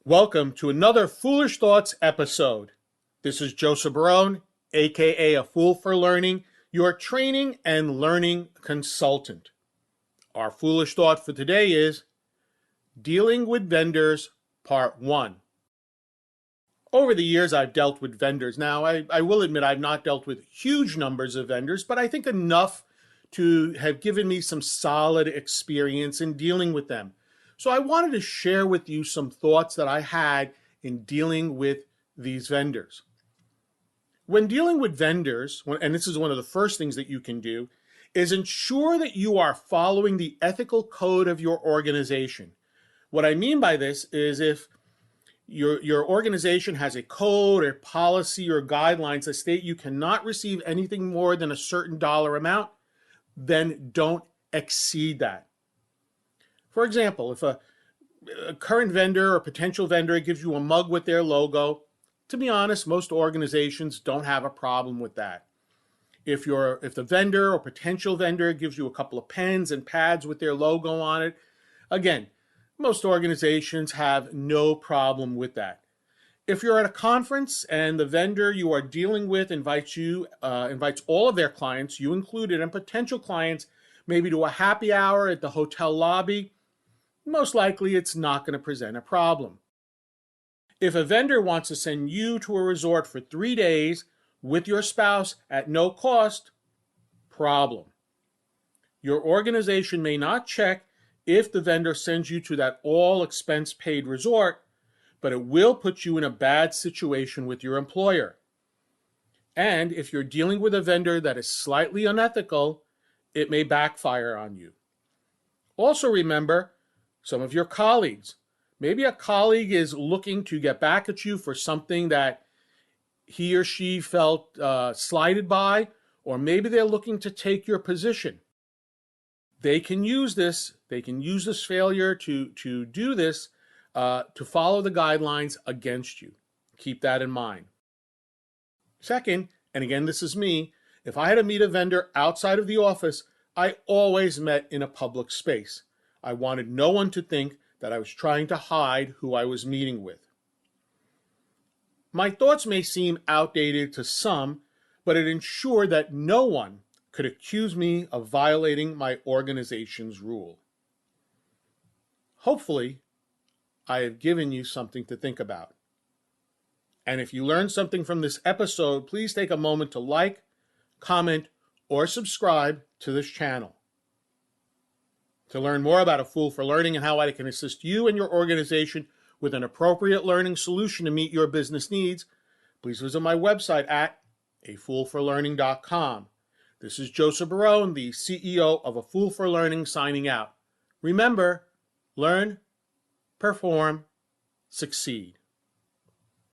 Welcome to another Foolish Thoughts episode. This is Joseph Barone, aka A Fool for Learning, your training and learning consultant. Our foolish thought for today is Dealing with Vendors, Part 1. Over the years, I've dealt with vendors. Now, I will admit I've not dealt with huge numbers of vendors, but I think enough to have given me some solid experience in dealing with them. So I wanted to share with you some thoughts that I had in dealing with these vendors. When dealing with vendors, and this is one of the first things that you can do, is ensure that you are following the ethical code of your organization. What I mean by this is if your organization has a code or policy or guidelines that state you cannot receive anything more than a certain dollar amount, then don't exceed that. For example, if a current vendor or potential vendor gives you a mug with their logo, to be honest, most organizations don't have a problem with that. If the vendor or potential vendor gives you a couple of pens and pads with their logo on it, again, most organizations have no problem with that. If you're at a conference and the vendor you are dealing with invites all of their clients, you included, and potential clients, maybe to a happy hour at the hotel lobby, most likely it's not going to present a problem. If a vendor wants to send you to a resort for 3 days with your spouse at no cost, problem. Your organization may not check if the vendor sends you to that all expense paid resort, but it will put you in a bad situation with your employer. And if you're dealing with a vendor that is slightly unethical, it may backfire on you. Also remember, some of your colleagues. Maybe a colleague is looking to get back at you for something that he or she felt slighted by, or maybe they're looking to take your position. They can use this. They can use this failure to do this to follow the guidelines against you. Keep that in mind. Second, and again, this is me, if I had to meet a vendor outside of the office, I always met in a public space. I wanted no one to think that I was trying to hide who I was meeting with. My thoughts may seem outdated to some, but it ensured that no one could accuse me of violating my organization's rule. Hopefully, I have given you something to think about. And if you learned something from this episode, please take a moment to like, comment, or subscribe to this channel. To learn more about A Fool for Learning and how I can assist you and your organization with an appropriate learning solution to meet your business needs, please visit my website at afoolforlearning.com. This is Joseph Barone, the CEO of A Fool for Learning, signing out. Remember, learn, perform, succeed.